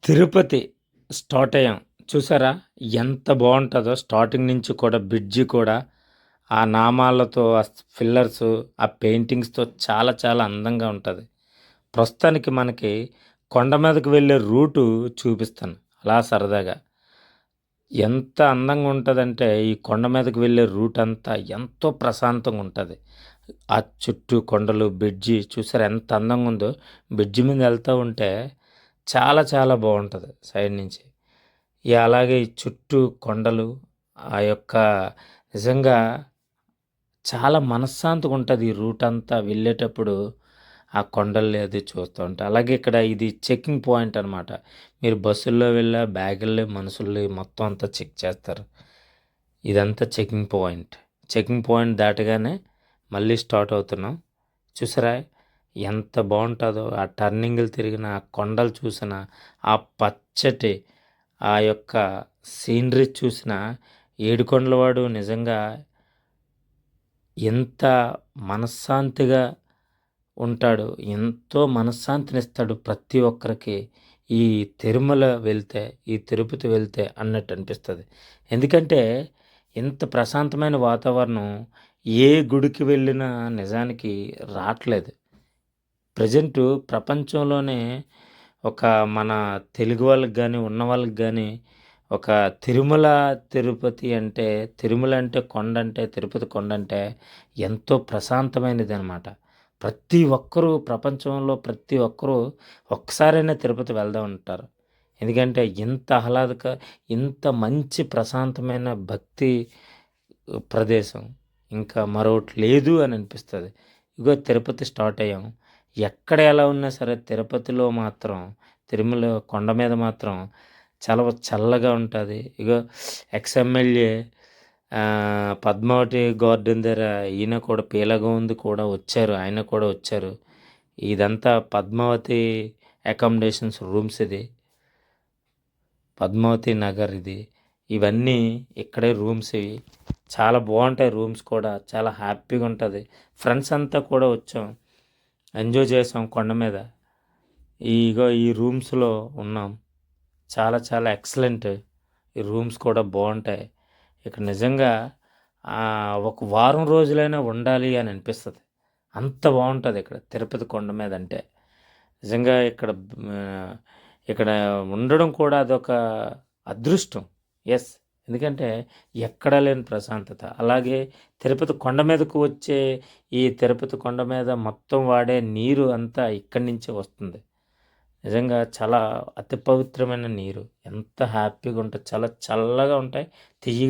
Tirupati start అయ్యాం. చూసారా? ఎంత బావుంటదో స్టార్టింగ్ నుంచి కూడా బ్రిడ్జి కూడా ఆ నామాలతో, ఆ ఫిల్లర్సు, ఆ పెయింటింగ్స్‌తో చాలా చాలా అందంగా ఉంటది. ప్రస్తుతానికి మనకి కొండ మీదకి వెళ్ళే రూటు చూపిస్తాను అలా సరదాగా. ఎంత అందంగా ఉంటదంటే ఈ కొండ మీదకి వెళ్ళే రూట్ అంతా ఎంతో ప్రశాంతంగా ఉంటది. ఆ చుట్టూ కొండలు, బ్రిడ్జి చూసారా ఎంత అందంగా ఉందో. బ్రిడ్జి మీద ఎళ్తా ఉంటే చాలా చాలా బావుంటది సైడ్ నుంచి. అలాగే ఈ చుట్టూ కొండలు, ఆ యొక్క నిజంగా చాలా మనశ్శాంతిగా ఉంటది. ఈ రూట్ అంతా వెళ్ళేటప్పుడు ఆ కొండల్ని అది చూస్తూ ఉంటే. అలాగే ఇక్కడ ఇది చెకింగ్ పాయింట్ అనమాట. మీరు బస్సుల్లో వెళ్ళా బ్యాగుల్ని, మనుషుల్ని మొత్తం అంతా చెక్ చేస్తారు. ఇదంతా చెకింగ్ పాయింట్. చెకింగ్ పాయింట్ దాటగానే మళ్ళీ స్టార్ట్ అవుతున్నాం. చూసారా? ఎంత బావుంటదో ఆ టర్నింగులు తిరిగిన, ఆ కొండలు చూసిన, ఆ పచ్చటి ఆ యొక్క సీనరీ చూసిన ఏడుకొండలవాడు నిజంగా ఎంత మనశ్శాంతిగా ఉంటాడు. ఎంతో మనశ్శాంతినిస్తాడు ప్రతి ఒక్కరికి. ఈ తిరుమల వెళ్తే, ఈ తిరుపతి వెళ్తే అన్నట్టు అనిపిస్తది. ఎందుకంటే ఇంత ప్రశాంతమైన వాతావరణం ఏ గుడికి వెళ్ళినా నిజానికి రాట్లేదు. ప్రెజెంటు ప్రపంచంలోనే ఒక మన తెలుగు వాళ్ళకి గాని, ఉన్న వాళ్ళకి గాని ఒక తిరుమల, తిరుపతి అంటే తిరుమల అంటే కొండంటే, తిరుపతి కొండంటే ఎంతో ప్రశాంతమైనదనమాట. ప్రతి ఒక్కరూ ప్రపంచంలో ప్రతి ఒక్కరూ ఒక్కసారైనా తిరుపతి వెళ్దాం అంటారు. ఎందుకంటే ఇంత మంచి ప్రశాంతమైన భక్తి ప్రదేశం ఇంకా మరోటి లేదు అని అనిపిస్తది. ఇగో తిరుపతి స్టార్ట్ అయ్యాం. ఎక్కడ ఎలా ఉన్నా సరే తిరుపతిలో మాత్రం తిరుమల కొండ మీద మాత్రం చాలా చల్లగా ఉంటది. ఇగో ఎమ్మెల్యే పద్మావతి గార్డెన్ దగ్గర ఈయన కూడా పీలగోవింద్ కూడా వచ్చారు. ఆయన కూడా వచ్చారు. ఇదంతా పద్మావతి అకామిడేషన్స్ రూమ్స్ ఇది. పద్మావతి నగర్ ఇది. ఇవన్నీ ఇక్కడే రూమ్స్ ఇవి. చాలా బావుంటాయి రూమ్స్ కూడా. చాలా హ్యాపీగా ఉంటది. ఫ్రెండ్స్ అంతా కూడా వచ్చాం. ఎంజాయ్ చేసాం కొండ మీద. ఇగో ఈ రూమ్స్‌లో ఉన్నాం. చాలా చాలా ఎక్సలెంట్. ఈ రూమ్స్ కూడా బావుంటాయి. ఇక్కడ నిజంగా ఒక వారం రోజులైనా ఉండాలి అని అనిపిస్తది. అంత బావుంటది ఇక్కడ తిరుపతి కొండ మీద అంటే. నిజంగా ఇక్కడ ఉండడం కూడా అదొక అదృష్టం. యెస్. ఎందుకంటే ఎక్కడా లేని ప్రశాంతత. అలాగే తిరుపతి కొండ మీదకు వచ్చే ఈ తిరుపతి కొండ మీద మొత్తం వాడే నీరు అంతా ఇక్కడి నుంచే వస్తుంది. నిజంగా చాలా అతి పవిత్రమైన నీరు. ఎంత హ్యాపీగా ఉంటది. చాలా చల్లగా ఉంటాయి. తియ్యగా